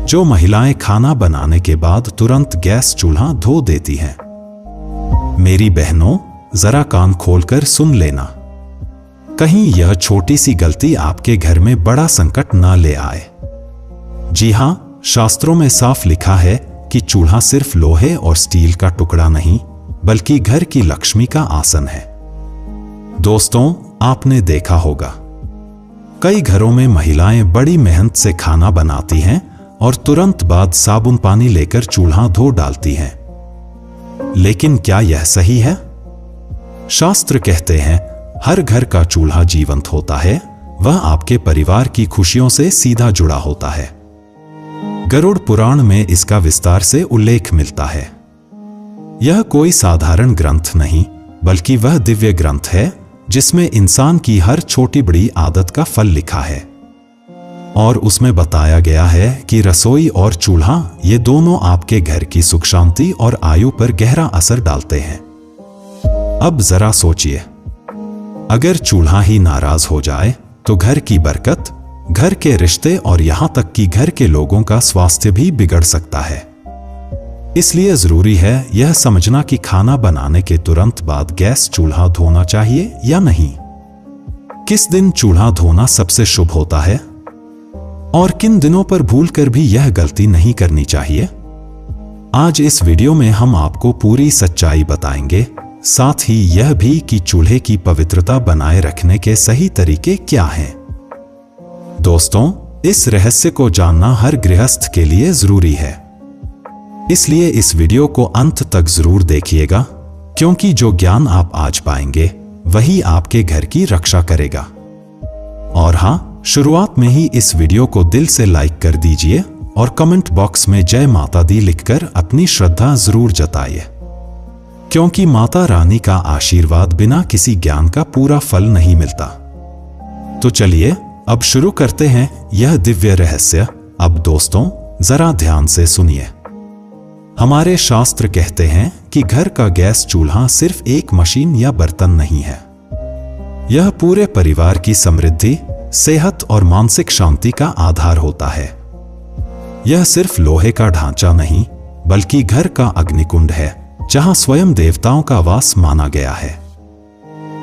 जो महिलाएं खाना बनाने के बाद तुरंत गैस चूल्हा धो देती हैं। मेरी बहनों, जरा कान खोलकर सुन लेना। कहीं यह छोटी सी गलती आपके घर में बड़ा संकट ना ले आए। जी हां, शास्त्रों में साफ लिखा है कि चूल्हा सिर्फ लोहे और स्टील का टुकड़ा नहीं, बल्कि घर की लक्ष्मी का आसन है। दोस्तों, आपने देखा होगा, कई घरों में महिलाएं बड़ी मेहनत से खाना बनाती हैं और तुरंत बाद साबुन पानी लेकर चूल्हा धो डालती हैं। लेकिन क्या यह सही है? शास्त्र कहते हैं, हर घर का चूल्हा जीवंत होता है, वह आपके परिवार की खुशियों से सीधा जुड़ा होता है। गरुड़ पुराण में इसका विस्तार से उल्लेख मिलता है। यह कोई साधारण ग्रंथ नहीं, बल्कि वह दिव्य ग्रंथ है जिसमें इंसान की हर छोटी बड़ी आदत का फल लिखा है। और उसमें बताया गया है कि रसोई और चूल्हा ये दोनों आपके घर की सुख शांति और आयु पर गहरा असर डालते हैं। अब जरा सोचिए, अगर चूल्हा ही नाराज हो जाए तो घर की बरकत, घर के रिश्ते और यहां तक कि घर के लोगों का स्वास्थ्य भी बिगड़ सकता है। इसलिए जरूरी है यह समझना कि खाना बनाने के तुरंत बाद गैस चूल्हा धोना चाहिए या नहीं। किस दिन चूल्हा धोना सबसे शुभ होता है और किन दिनों पर भूलकर भी यह गलती नहीं करनी चाहिए। आज इस वीडियो में हम आपको पूरी सच्चाई बताएंगे, साथ ही यह भी कि चूल्हे की पवित्रता बनाए रखने के सही तरीके क्या हैं। दोस्तों, इस रहस्य को जानना हर गृहस्थ के लिए जरूरी है, इसलिए इस वीडियो को अंत तक जरूर देखिएगा, क्योंकि जो ज्ञान आप आज पाएंगे वही आपके घर की रक्षा करेगा। और हां, शुरुआत में ही इस वीडियो को दिल से लाइक कर दीजिए और कमेंट बॉक्स में जय माता दी लिखकर अपनी श्रद्धा जरूर जताइए, क्योंकि माता रानी का आशीर्वाद बिना किसी ज्ञान का पूरा फल नहीं मिलता। तो चलिए अब शुरू करते हैं यह दिव्य रहस्य। अब दोस्तों, जरा ध्यान से सुनिए। हमारे शास्त्र कहते हैं कि घर का गैस चूल्हा सिर्फ एक मशीन या बर्तन नहीं है। यह पूरे परिवार की समृद्धि, सेहत और मानसिक शांति का आधार होता है। यह सिर्फ लोहे का ढांचा नहीं, बल्कि घर का अग्निकुंड है, जहां स्वयं देवताओं का वास माना गया है।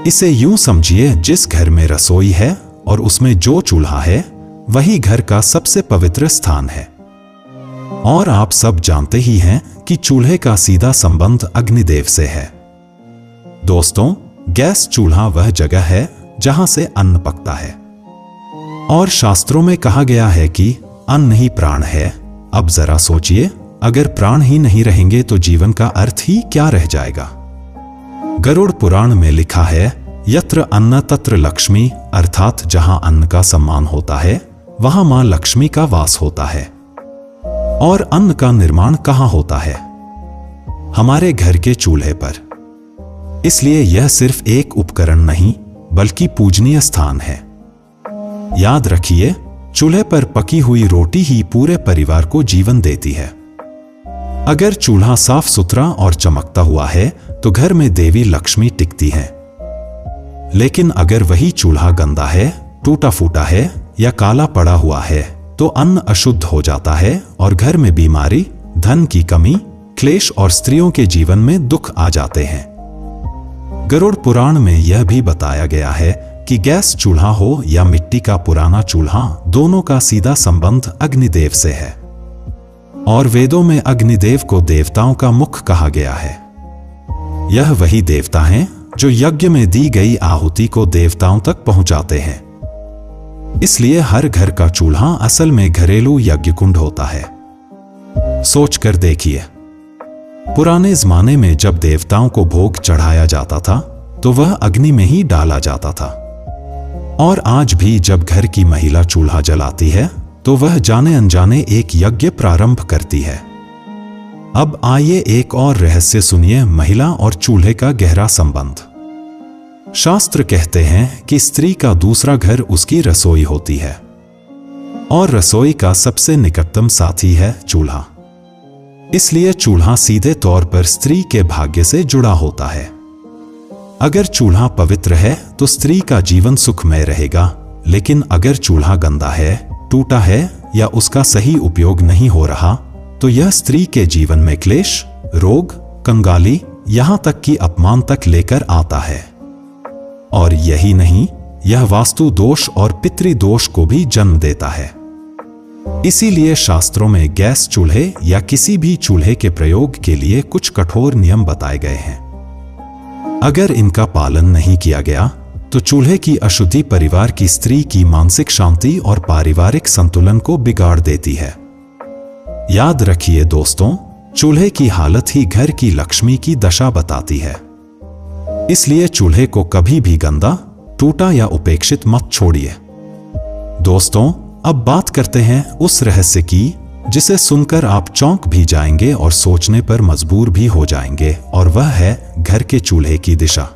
इसे यूं समझिए, जिस घर में रसोई है और उसमें जो चूल्हा है, वही घर का सबसे पवित्र स्थान है। और आप सब जानते ही हैं कि चूल्हे का सीधा संबंध अग्निदेव से है। दोस्तों, गैस चूल्हा वह जगह है जहां से अन्न पकता है। और शास्त्रों में कहा गया है कि अन्न ही प्राण है। अब जरा सोचिए, अगर प्राण ही नहीं रहेंगे तो जीवन का अर्थ ही क्या रह जाएगा। गरुड़ पुराण में लिखा है, यत्र अन्न तत्र लक्ष्मी, अर्थात जहां अन्न का सम्मान होता है वहां मां लक्ष्मी का वास होता है। और अन्न का निर्माण कहां होता है? हमारे घर के चूल्हे पर। इसलिए यह सिर्फ एक उपकरण नहीं, बल्कि पूजनीय स्थान है। याद रखिए, चूल्हे पर पकी हुई रोटी ही पूरे परिवार को जीवन देती है। अगर चूल्हा साफ सुथरा और चमकता हुआ है तो घर में देवी लक्ष्मी टिकती है। लेकिन अगर वही चूल्हा गंदा है, टूटा फूटा है या काला पड़ा हुआ है तो अन्न अशुद्ध हो जाता है और घर में बीमारी, धन की कमी, क्लेश और स्त्रियों के जीवन में दुख आ जाते हैं। गरुड़ पुराण में यह भी बताया गया है कि गैस चूल्हा हो या मिट्टी का पुराना चूल्हा, दोनों का सीधा संबंध अग्निदेव से है। और वेदों में अग्निदेव को देवताओं का मुख कहा गया है। यह वही देवता हैं जो यज्ञ में दी गई आहुति को देवताओं तक पहुंचाते हैं। इसलिए हर घर का चूल्हा असल में घरेलू यज्ञ कुंड होता है। सोचकर देखिए, पुराने जमाने में जब देवताओं को भोग चढ़ाया जाता था तो वह अग्नि में ही डाला जाता था। और आज भी जब घर की महिला चूल्हा जलाती है तो वह जाने अनजाने एक यज्ञ प्रारंभ करती है। अब आइए एक और रहस्य सुनिए, महिला और चूल्हे का गहरा संबंध। शास्त्र कहते हैं कि स्त्री का दूसरा घर उसकी रसोई होती है और रसोई का सबसे निकटतम साथी है चूल्हा। इसलिए चूल्हा सीधे तौर पर स्त्री के भाग्य से जुड़ा होता है। अगर चूल्हा पवित्र है तो स्त्री का जीवन सुखमय रहेगा, लेकिन अगर चूल्हा गंदा है, टूटा है या उसका सही उपयोग नहीं हो रहा तो यह स्त्री के जीवन में क्लेश, रोग, कंगाली, यहां तक कि अपमान तक लेकर आता है। और यही नहीं, यह वास्तु दोष और पितृदोष को भी जन्म देता है। इसीलिए शास्त्रों में गैस चूल्हे या किसी भी चूल्हे के प्रयोग के लिए कुछ कठोर नियम बताए गए हैं। अगर इनका पालन नहीं किया गया तो चूल्हे की अशुद्धि परिवार की स्त्री की मानसिक शांति और पारिवारिक संतुलन को बिगाड़ देती है। याद रखिए दोस्तों, चूल्हे की हालत ही घर की लक्ष्मी की दशा बताती है। इसलिए चूल्हे को कभी भी गंदा, टूटा या उपेक्षित मत छोड़िए। दोस्तों, अब बात करते हैं उस रहस्य की जिसे सुनकर आप चौंक भी जाएंगे और सोचने पर मजबूर भी हो जाएंगे, और वह है घर के चूल्हे की दिशा।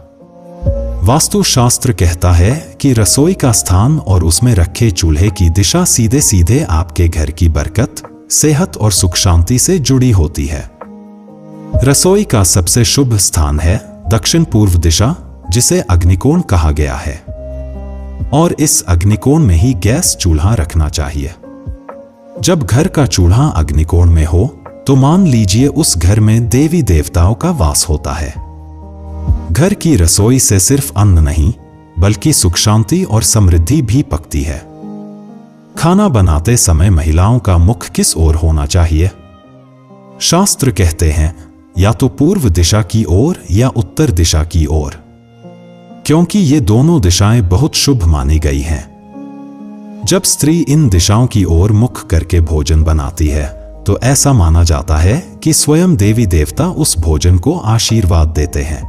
वास्तुशास्त्र कहता है कि रसोई का स्थान और उसमें रखे चूल्हे की दिशा सीधे सीधे आपके घर की बरकत, सेहत और सुख शांति से जुड़ी होती है। रसोई का सबसे शुभ स्थान है दक्षिण पूर्व दिशा, जिसे अग्निकोण कहा गया है, और इस अग्निकोण में ही गैस चूल्हा रखना चाहिए। जब घर का चूल्हा अग्निकोण में हो तो मान लीजिए उस घर में देवी देवताओं का वास होता है। घर की रसोई से सिर्फ अन्न नहीं बल्कि सुख शांति और समृद्धि भी पकती है। खाना बनाते समय महिलाओं का मुख किस ओर होना चाहिए? शास्त्र कहते हैं या तो पूर्व दिशा की ओर या उत्तर दिशा की ओर, क्योंकि ये दोनों दिशाएं बहुत शुभ मानी गई हैं। जब स्त्री इन दिशाओं की ओर मुख करके भोजन बनाती है तो ऐसा माना जाता है कि स्वयं देवी देवता उस भोजन को आशीर्वाद देते हैं।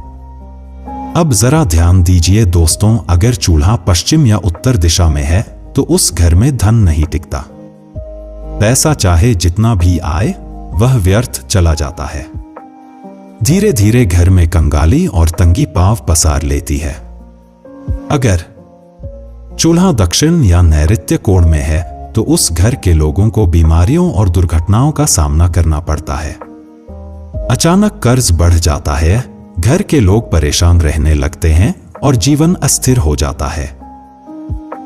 अब जरा ध्यान दीजिए दोस्तों, अगर चूल्हा पश्चिम या उत्तर दिशा में है तो उस घर में धन नहीं टिकता। पैसा चाहे जितना भी आए वह व्यर्थ चला जाता है। धीरे धीरे घर में कंगाली और तंगी पांव पसार लेती है। अगर चूल्हा दक्षिण या नैऋत्य कोण में है तो उस घर के लोगों को बीमारियों और दुर्घटनाओं का सामना करना पड़ता है। अचानक कर्ज बढ़ जाता है, घर के लोग परेशान रहने लगते हैं और जीवन अस्थिर हो जाता है।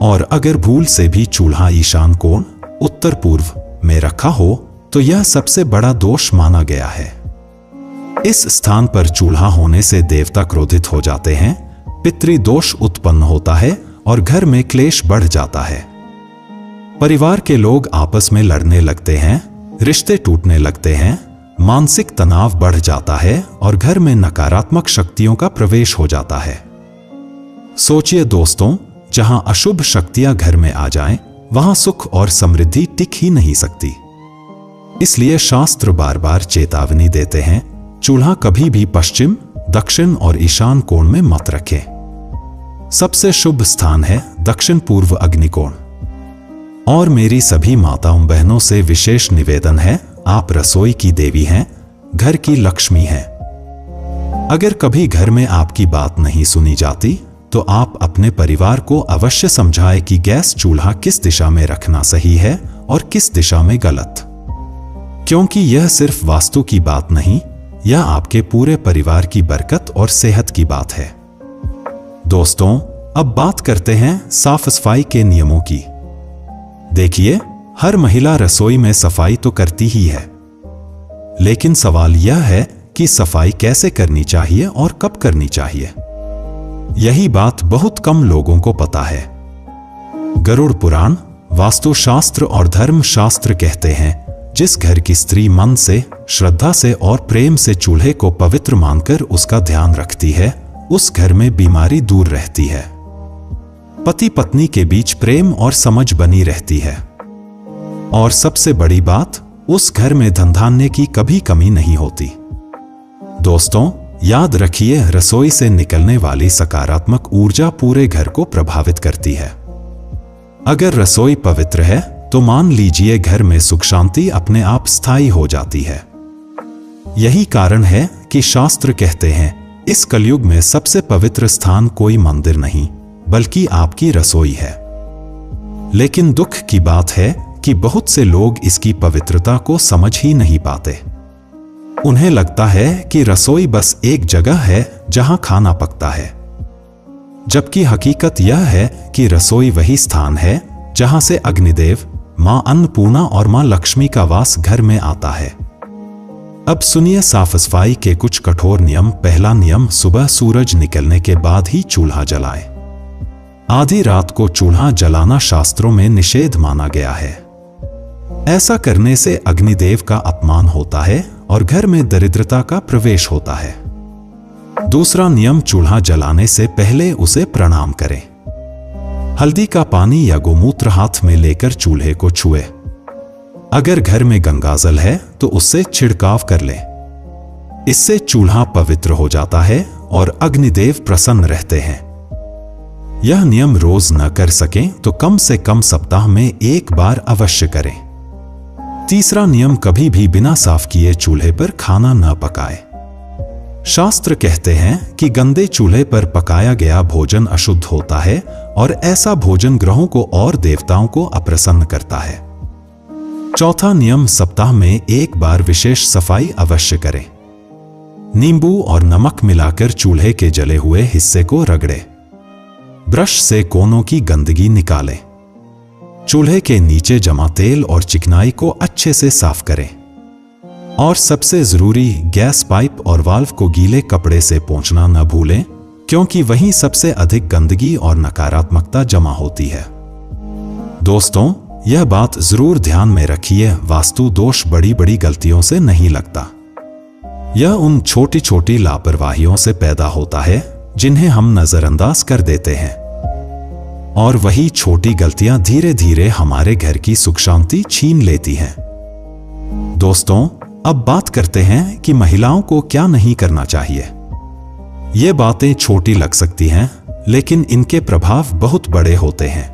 और अगर भूल से भी चूल्हा ईशान कोण उत्तर पूर्व में रखा हो तो यह सबसे बड़ा दोष माना गया है। इस स्थान पर चूल्हा होने से देवता क्रोधित हो जाते हैं, पितृदोष उत्पन्न होता है और घर में क्लेश बढ़ जाता है। परिवार के लोग आपस में लड़ने लगते हैं, रिश्ते टूटने लगते हैं, मानसिक तनाव बढ़ जाता है और घर में नकारात्मक शक्तियों का प्रवेश हो जाता है। सोचिए दोस्तों, जहां अशुभ शक्तियां घर में आ जाएं, वहां सुख और समृद्धि टिक ही नहीं सकती। इसलिए शास्त्र बार बार चेतावनी देते हैं, चूल्हा कभी भी पश्चिम, दक्षिण और ईशान कोण में मत रखें। सबसे शुभ स्थान है दक्षिण पूर्व अग्निकोण। और मेरी सभी माताओं बहनों से विशेष निवेदन है, आप रसोई की देवी हैं, घर की लक्ष्मी हैं। अगर कभी घर में आपकी बात नहीं सुनी जाती तो आप अपने परिवार को अवश्य समझाएं कि गैस चूल्हा किस दिशा में रखना सही है और किस दिशा में गलत, क्योंकि यह सिर्फ वास्तु की बात नहीं, यह आपके पूरे परिवार की बरकत और सेहत की बात है। दोस्तों, अब बात करते हैं साफ सफाई के नियमों की। देखिए, हर महिला रसोई में सफाई तो करती ही है, लेकिन सवाल यह है कि सफाई कैसे करनी चाहिए और कब करनी चाहिए। यही बात बहुत कम लोगों को पता है। गरुड़ पुराण, वास्तुशास्त्र और धर्मशास्त्र कहते हैं, जिस घर की स्त्री मन से, श्रद्धा से और प्रेम से चूल्हे को पवित्र मानकर उसका ध्यान रखती है, उस घर में बीमारी दूर रहती है। पति पत्नी के बीच प्रेम और समझ बनी रहती है। और सबसे बड़ी बात, उस घर में धन धान्य की कभी कमी नहीं होती। दोस्तों, याद रखिए, रसोई से निकलने वाली सकारात्मक ऊर्जा पूरे घर को प्रभावित करती है। अगर रसोई पवित्र है तो मान लीजिए घर में सुख शांति अपने आप स्थायी हो जाती है। यही कारण है कि शास्त्र कहते हैं, इस कलयुग में सबसे पवित्र स्थान कोई मंदिर नहीं बल्कि आपकी रसोई है। लेकिन दुख की बात है कि बहुत से लोग इसकी पवित्रता को समझ ही नहीं पाते। उन्हें लगता है कि रसोई बस एक जगह है जहां खाना पकता है, जबकि हकीकत यह है कि रसोई वही स्थान है जहां से अग्निदेव, माँ अन्नपूर्णा और माँ लक्ष्मी का वास घर में आता है। अब सुनिए साफ सफाई के कुछ कठोर नियम। पहला नियम, सुबह सूरज निकलने के बाद ही चूल्हा जलाए। आधी रात को चूल्हा जलाना शास्त्रों में निषेध माना गया है। ऐसा करने से अग्निदेव का अपमान होता है और घर में दरिद्रता का प्रवेश होता है। दूसरा नियम, चूल्हा जलाने से पहले उसे प्रणाम करें। हल्दी का पानी या गोमूत्र हाथ में लेकर चूल्हे को छुए। अगर घर में गंगाजल है तो उससे छिड़काव कर ले। इससे चूल्हा पवित्र हो जाता है और अग्निदेव प्रसन्न रहते हैं। यह नियम रोज न कर सकें तो कम से कम सप्ताह में एक बार अवश्य करें। तीसरा नियम, कभी भी बिना साफ किए चूल्हे पर खाना न पकाए। शास्त्र कहते हैं कि गंदे चूल्हे पर पकाया गया भोजन अशुद्ध होता है और ऐसा भोजन ग्रहों को और देवताओं को अप्रसन्न करता है। चौथा नियम, सप्ताह में एक बार विशेष सफाई अवश्य करें। नींबू और नमक मिलाकर चूल्हे के जले हुए हिस्से को रगड़े। ब्रश से कोनों की गंदगी निकालें। चूल्हे के नीचे जमा तेल और चिकनाई को अच्छे से साफ करें। और सबसे जरूरी, गैस पाइप और वाल्व को गीले कपड़े से पोंछना न भूलें, क्योंकि वहीं सबसे अधिक गंदगी और नकारात्मकता जमा होती है। दोस्तों, यह बात जरूर ध्यान में रखिए, वास्तु दोष बड़ी बड़ी गलतियों से नहीं लगता। यह उन छोटी छोटी लापरवाहियों से पैदा होता है जिन्हें हम नजरअंदाज कर देते हैं। और वही छोटी गलतियां धीरे धीरे हमारे घर की सुख शांति छीन लेती हैं। दोस्तों, अब बात करते हैं कि महिलाओं को क्या नहीं करना चाहिए। ये बातें छोटी लग सकती हैं, लेकिन इनके प्रभाव बहुत बड़े होते हैं।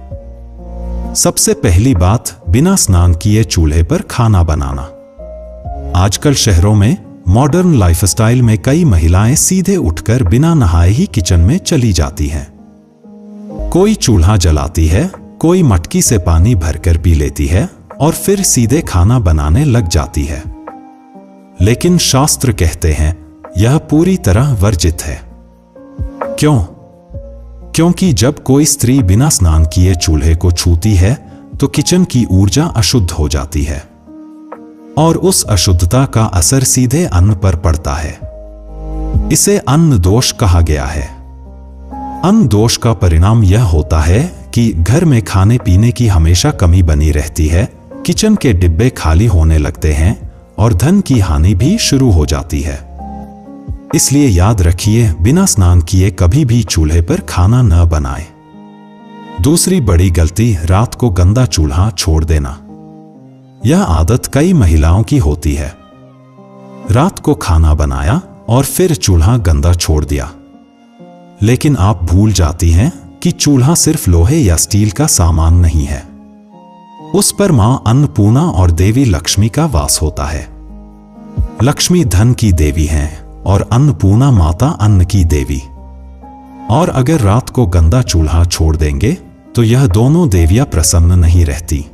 सबसे पहली बात, बिना स्नान किए चूल्हे पर खाना बनाना। आजकल शहरों में मॉडर्न लाइफस्टाइल में कई महिलाएं सीधे उठकर बिना नहाए ही किचन में चली जाती हैं। कोई चूल्हा जलाती है, कोई मटकी से पानी भरकर पी लेती है और फिर सीधे खाना बनाने लग जाती है। लेकिन शास्त्र कहते हैं यह पूरी तरह वर्जित है। क्यों? क्योंकि जब कोई स्त्री बिना स्नान किए चूल्हे को छूती है तो किचन की ऊर्जा अशुद्ध हो जाती है और उस अशुद्धता का असर सीधे अन्न पर पड़ता है। इसे अन्न दोष कहा गया है। अन्न दोष का परिणाम यह होता है कि घर में खाने पीने की हमेशा कमी बनी रहती है, किचन के डिब्बे खाली होने लगते हैं और धन की हानि भी शुरू हो जाती है। इसलिए याद रखिए, बिना स्नान किए कभी भी चूल्हे पर खाना न बनाएं। दूसरी बड़ी गलती, रात को गंदा चूल्हा छोड़ देना। यह आदत कई महिलाओं की होती है। रात को खाना बनाया और फिर चूल्हा गंदा छोड़ दिया। लेकिन आप भूल जाती हैं कि चूल्हा सिर्फ लोहे या स्टील का सामान नहीं है। उस पर मां अन्नपूर्णा और देवी लक्ष्मी का वास होता है। लक्ष्मी धन की देवी हैं और अन्नपूर्णा माता अन्न की देवी। और अगर रात को गंदा चूल्हा छोड़ देंगे तो यह दोनों देवियां प्रसन्न नहीं रहती।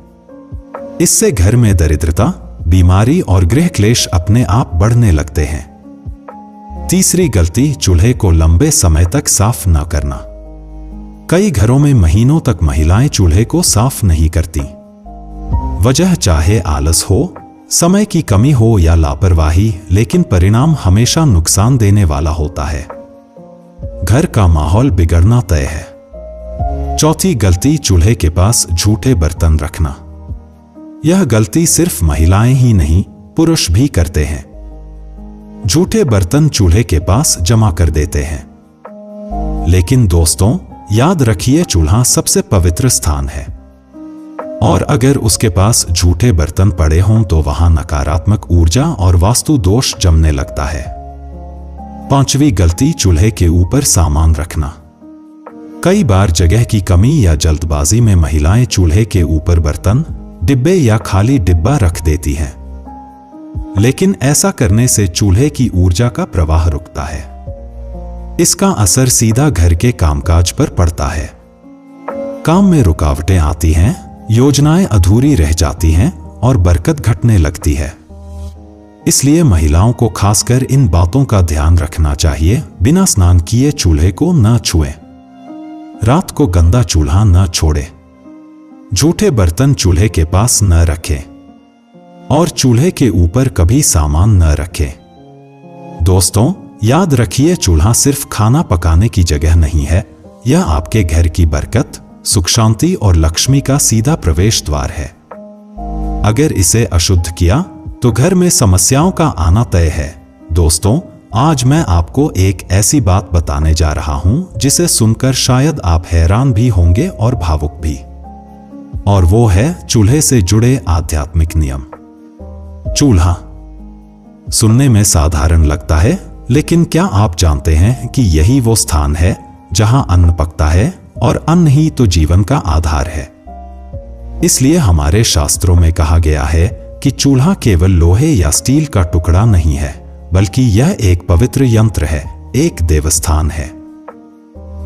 इससे घर में दरिद्रता, बीमारी और गृह क्लेश अपने आप बढ़ने लगते हैं। तीसरी गलती, चूल्हे को लंबे समय तक साफ न करना। कई घरों में महीनों तक महिलाएं चूल्हे को साफ नहीं करती। वजह चाहे आलस हो, समय की कमी हो या लापरवाही, लेकिन परिणाम हमेशा नुकसान देने वाला होता है। घर का माहौल बिगड़ना तय है। चौथी गलती, चूल्हे के पास झूठे बर्तन रखना। यह गलती सिर्फ महिलाएं ही नहीं, पुरुष भी करते हैं। झूठे बर्तन चूल्हे के पास जमा कर देते हैं। लेकिन दोस्तों, याद रखिए, चूल्हा सबसे पवित्र स्थान है और अगर उसके पास झूठे बर्तन पड़े हों तो वहां नकारात्मक ऊर्जा और वास्तु दोष जमने लगता है। पांचवी गलती, चूल्हे के ऊपर सामान रखना। कई बार जगह की कमी या जल्दबाजी में महिलाएं चूल्हे के ऊपर बर्तन, डिब्बे या खाली डिब्बा रख देती हैं। लेकिन ऐसा करने से चूल्हे की ऊर्जा का प्रवाह रुकता है। इसका असर सीधा घर के कामकाज पर पड़ता है। काम में रुकावटें आती हैं, योजनाएं अधूरी रह जाती हैं और बरकत घटने लगती है। इसलिए महिलाओं को खासकर इन बातों का ध्यान रखना चाहिए। बिना स्नान किए चूल्हे को न छुएं। रात को गंदा चूल्हा न छोड़ें। झूठे बर्तन चूल्हे के पास न रखें और चूल्हे के ऊपर कभी सामान न रखें। दोस्तों, याद रखिए, चूल्हा सिर्फ खाना पकाने की जगह नहीं है, यह आपके घर की बरकत, सुख शांति और लक्ष्मी का सीधा प्रवेश द्वार है। अगर इसे अशुद्ध किया तो घर में समस्याओं का आना तय है। दोस्तों, आज मैं आपको एक ऐसी बात बताने जा रहा हूं जिसे सुनकर शायद आप हैरान भी होंगे और भावुक भी, और वो है चूल्हे से जुड़े आध्यात्मिक नियम। चूल्हा सुनने में साधारण लगता है, लेकिन क्या आप जानते हैं कि यही वो स्थान है जहां अन्न पकता है, और अन्न ही तो जीवन का आधार है। इसलिए हमारे शास्त्रों में कहा गया है कि चूल्हा केवल लोहे या स्टील का टुकड़ा नहीं है, बल्कि यह एक पवित्र यंत्र है, एक देवस्थान है।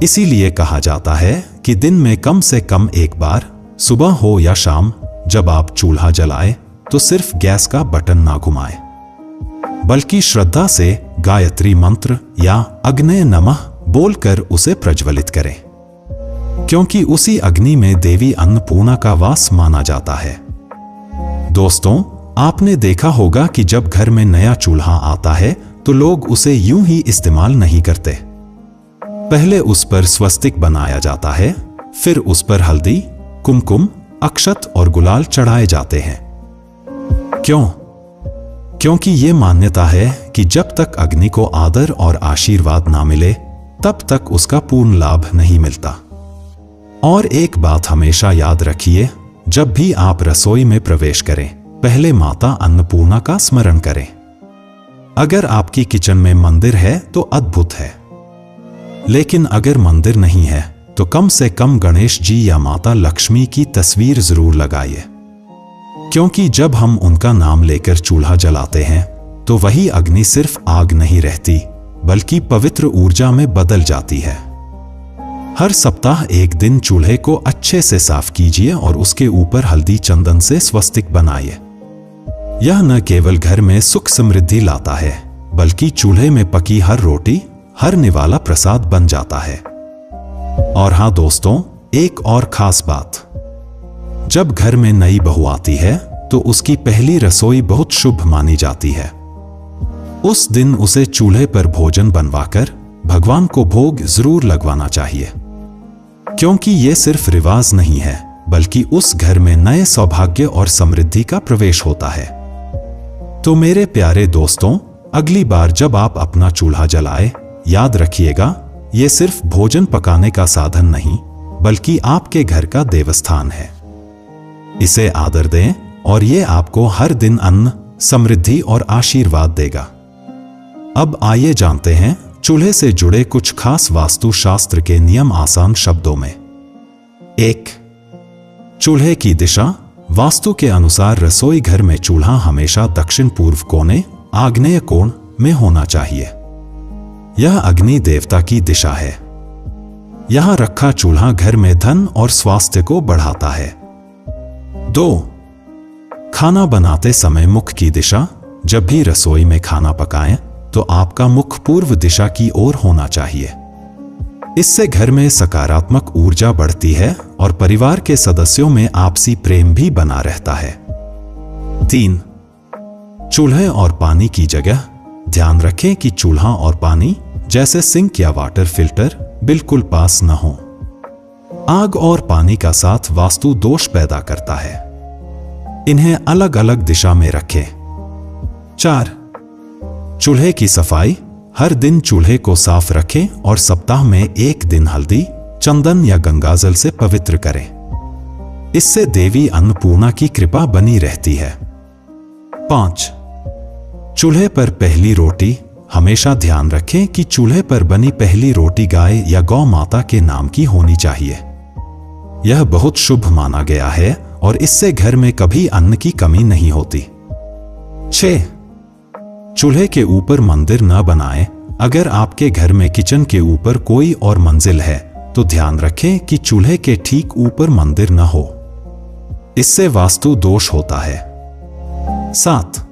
इसीलिए कहा जाता है कि दिन में कम से कम एक बार, सुबह हो या शाम, जब आप चूल्हा जलाएं तो सिर्फ गैस का बटन ना घुमाएं, बल्कि श्रद्धा से गायत्री मंत्र या अग्ने नमः बोलकर उसे प्रज्वलित करें, क्योंकि उसी अग्नि में देवी अन्नपूर्णा का वास माना जाता है। दोस्तों, आपने देखा होगा कि जब घर में नया चूल्हा आता है तो लोग उसे यूं ही इस्तेमाल नहीं करते। पहले उस पर स्वस्तिक बनाया जाता है, फिर उस पर हल्दी, कुमकुम, अक्षत और गुलाल चढ़ाए जाते हैं। क्यों? क्योंकि ये मान्यता है कि जब तक अग्नि को आदर और आशीर्वाद ना मिले, तब तक उसका पूर्ण लाभ नहीं मिलता। और एक बात हमेशा याद रखिए, जब भी आप रसोई में प्रवेश करें, पहले माता अन्नपूर्णा का स्मरण करें। अगर आपकी किचन में मंदिर है तो अद्भुत है, लेकिन अगर मंदिर नहीं है तो कम से कम गणेश जी या माता लक्ष्मी की तस्वीर जरूर लगाइए, क्योंकि जब हम उनका नाम लेकर चूल्हा जलाते हैं तो वही अग्नि सिर्फ आग नहीं रहती, बल्कि पवित्र ऊर्जा में बदल जाती है। हर सप्ताह एक दिन चूल्हे को अच्छे से साफ कीजिए और उसके ऊपर हल्दी चंदन से स्वस्तिक बनाइए। यह न केवल घर में सुख समृद्धि लाता है, बल्कि चूल्हे में पकी हर रोटी, हर निवाला प्रसाद बन जाता है। और हाँ दोस्तों, एक और खास बात, जब घर में नई बहू आती है तो उसकी पहली रसोई बहुत शुभ मानी जाती है। उस दिन उसे चूल्हे पर भोजन बनवाकर भगवान को भोग जरूर लगवाना चाहिए, क्योंकि ये सिर्फ रिवाज नहीं है, बल्कि उस घर में नए सौभाग्य और समृद्धि का प्रवेश होता है। तो मेरे प्यारे दोस्तों, अगली बार जब आप अपना चूल्हा जलाएं, याद रखिएगा, ये सिर्फ भोजन पकाने का साधन नहीं, बल्कि आपके घर का देवस्थान है। इसे आदर दें और ये आपको हर दिन अन्न, समृद्धि और आशीर्वाद देगा। अब आइए जानते हैं चूल्हे से जुड़े कुछ खास वास्तु शास्त्र के नियम आसान शब्दों में। 1. चूल्हे की दिशा। वास्तु के अनुसार रसोई घर में चूल्हा हमेशा दक्षिण पूर्व कोने, आग्नेय कोण में होना चाहिए। यह अग्नि देवता की दिशा है। यहां रखा चूल्हा घर में धन और स्वास्थ्य को बढ़ाता है। 2. खाना बनाते समय मुख की दिशा। जब भी रसोई में खाना पकाएं तो आपका मुख पूर्व दिशा की ओर होना चाहिए। इससे घर में सकारात्मक ऊर्जा बढ़ती है और परिवार के सदस्यों में आपसी प्रेम भी बना रहता है। 3. चूल्हे और पानी की जगह। ध्यान रखें कि चूल्हा और पानी, जैसे सिंक या वाटर फिल्टर, बिल्कुल पास न हो। आग और पानी का साथ वास्तु दोष पैदा करता है। इन्हें अलग अलग दिशा में रखें। 4. चूल्हे की सफाई। हर दिन चूल्हे को साफ रखें और सप्ताह में एक दिन हल्दी, चंदन या गंगाजल से पवित्र करें। इससे देवी अन्नपूर्णा की कृपा बनी रहती है। 5. चूल्हे पर पहली रोटी। हमेशा ध्यान रखें कि चूल्हे पर बनी पहली रोटी गाय या गौ माता के नाम की होनी चाहिए। यह बहुत शुभ माना गया है और इससे घर में कभी अन्न की कमी नहीं होती। 6. चूल्हे के ऊपर मंदिर न बनाएं। अगर आपके घर में किचन के ऊपर कोई और मंजिल है तो ध्यान रखें कि चूल्हे के ठीक ऊपर मंदिर न हो। इससे वास्तु दोष होता है। 7.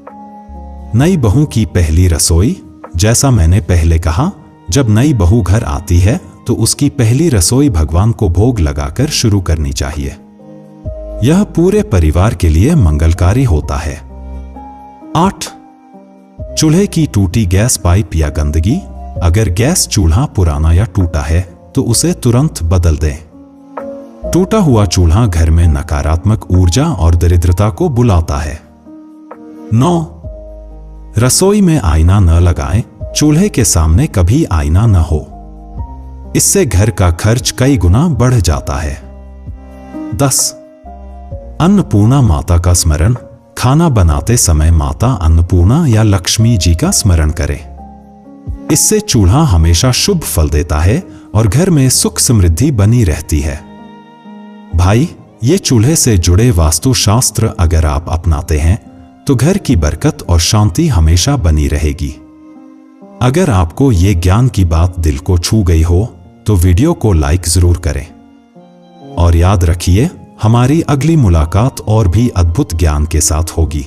नई बहू की पहली रसोई। जैसा मैंने पहले कहा, जब नई बहू घर आती है तो उसकी पहली रसोई भगवान को भोग लगाकर शुरू करनी चाहिए। यह पूरे परिवार के लिए मंगलकारी होता है। 8. चूल्हे की टूटी गैस पाइप या गंदगी। अगर गैस चूल्हा पुराना या टूटा है तो उसे तुरंत बदल दें। टूटा हुआ चूल्हा घर में नकारात्मक ऊर्जा और दरिद्रता को बुलाता है। 9. रसोई में आईना न लगाएं। चूल्हे के सामने कभी आईना न हो, इससे घर का खर्च कई गुना बढ़ जाता है। 10. अन्नपूर्णा माता का स्मरण। खाना बनाते समय माता अन्नपूर्णा या लक्ष्मी जी का स्मरण करें। इससे चूल्हा हमेशा शुभ फल देता है और घर में सुख समृद्धि बनी रहती है। भाई, ये चूल्हे से जुड़े वास्तुशास्त्र अगर आप अपनाते हैं तो घर की बरकत और शांति हमेशा बनी रहेगी। अगर आपको ये ज्ञान की बात दिल को छू गई हो तो वीडियो को लाइक जरूर करें और याद रखिए, हमारी अगली मुलाकात और भी अद्भुत ज्ञान के साथ होगी।